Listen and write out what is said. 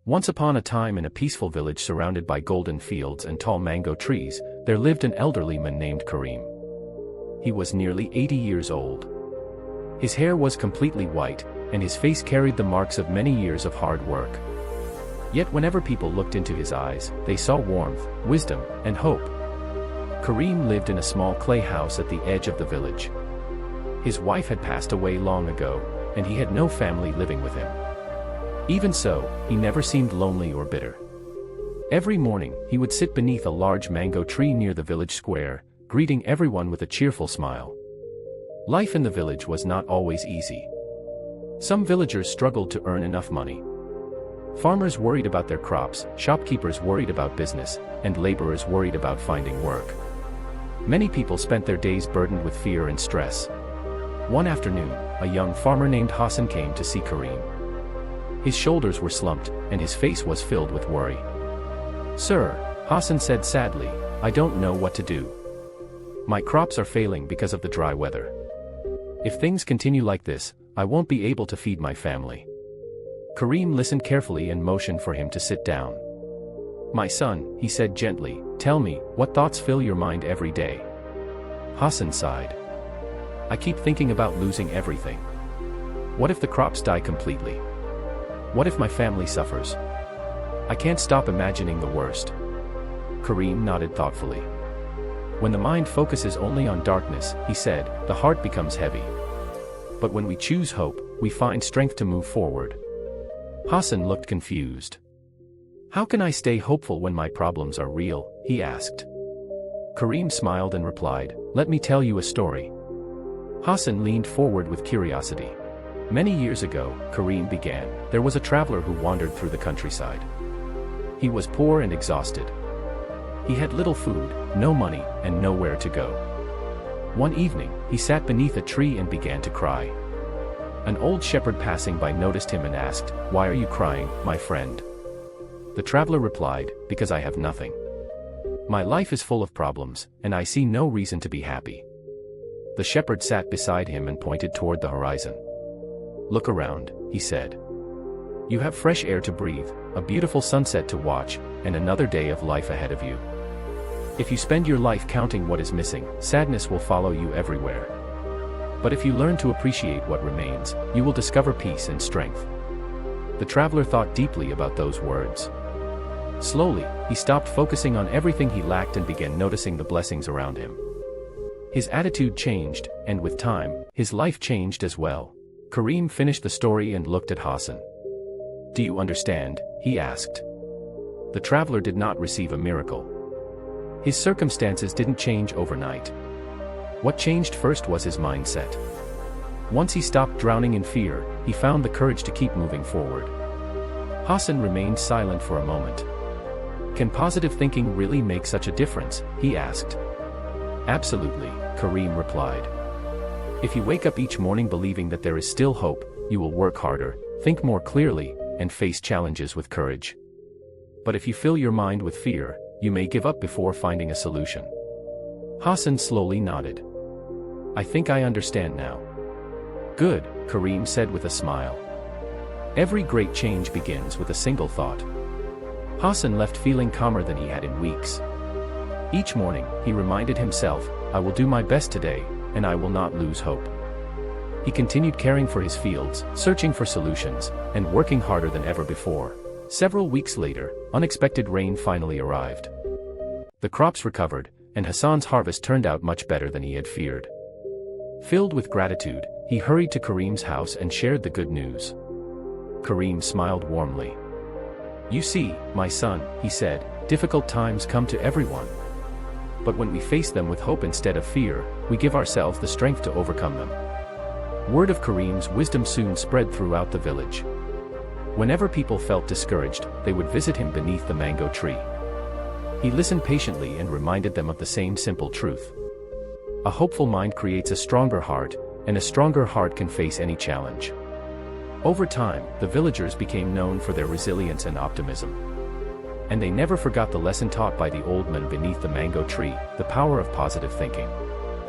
Once upon a time, in a peaceful village surrounded by golden fields and tall mango trees, there lived an elderly man named Kareem. He was nearly 80 years old. His hair was completely white, and his face carried the marks of many years of hard work. Yet whenever people looked into his eyes, they saw warmth, wisdom, and hope. Kareem lived in a small clay house at the edge of the village. His wife had passed away long ago, and he had no family living with him. Even so, he never seemed lonely or bitter. Every morning, he would sit beneath a large mango tree near the village square, greeting everyone with a cheerful smile. Life in the village was not always easy. Some villagers struggled to earn enough money. Farmers worried about their crops, shopkeepers worried about business, and laborers worried about finding work. Many people spent their days burdened with fear and stress. One afternoon, a young farmer named Hassan came to see Kareem. His shoulders were slumped, and his face was filled with worry. "Sir," Hassan said sadly, "I don't know what to do. My crops are failing because of the dry weather. If things continue like this, I won't be able to feed my family." Kareem listened carefully and motioned for him to sit down. "My son," he said gently, "tell me, what thoughts fill your mind every day?" Hassan sighed. "I keep thinking about losing everything. What if the crops die completely? What if my family suffers? I can't stop imagining the worst." Kareem nodded thoughtfully. "When the mind focuses only on darkness," he said, "the heart becomes heavy. But when we choose hope, we find strength to move forward." Hassan looked confused. "How can I stay hopeful when my problems are real?" he asked. Kareem smiled and replied, "Let me tell you a story." Hassan leaned forward with curiosity. "Many years ago," Kareem began, "there was a traveler who wandered through the countryside. He was poor and exhausted. He had little food, no money, and nowhere to go. One evening, he sat beneath a tree and began to cry. An old shepherd passing by noticed him and asked, 'Why are you crying, my friend?' The traveler replied, 'Because I have nothing. My life is full of problems, and I see no reason to be happy.' The shepherd sat beside him and pointed toward the horizon. 'Look around,' he said. 'You have fresh air to breathe, a beautiful sunset to watch, and another day of life ahead of you. If you spend your life counting what is missing, sadness will follow you everywhere. But if you learn to appreciate what remains, you will discover peace and strength.' The traveler thought deeply about those words. Slowly, he stopped focusing on everything he lacked and began noticing the blessings around him. His attitude changed, and with time, his life changed as well." Kareem finished the story and looked at Hassan. "Do you understand?" he asked. The traveler did not receive a miracle. His circumstances didn't change overnight. What changed first was his mindset. Once he stopped drowning in fear, he found the courage to keep moving forward. Hassan remained silent for a moment. "Can positive thinking really make such a difference?" he asked. "Absolutely," Kareem replied. "If you wake up each morning believing that there is still hope, you will work harder, think more clearly, and face challenges with courage. But if you fill your mind with fear, you may give up before finding a solution." Hassan slowly nodded. "I think I understand now." "Good," Kareem said with a smile. "Every great change begins with a single thought." Hassan left feeling calmer than he had in weeks. Each morning, he reminded himself, "I will do my best today, and I will not lose hope." He continued caring for his fields, searching for solutions, and working harder than ever before. Several weeks later, unexpected rain finally arrived. The crops recovered, and Hassan's harvest turned out much better than he had feared. Filled with gratitude, he hurried to Kareem's house and shared the good news. Kareem smiled warmly. "You see, my son," he said, "difficult times come to everyone. But when we face them with hope instead of fear, we give ourselves the strength to overcome them." Word of Kareem's wisdom soon spread throughout the village. Whenever people felt discouraged, they would visit him beneath the mango tree. He listened patiently and reminded them of the same simple truth. A hopeful mind creates a stronger heart, and a stronger heart can face any challenge. Over time, the villagers became known for their resilience and optimism. And they never forgot the lesson taught by the old man beneath the mango tree, the power of positive thinking.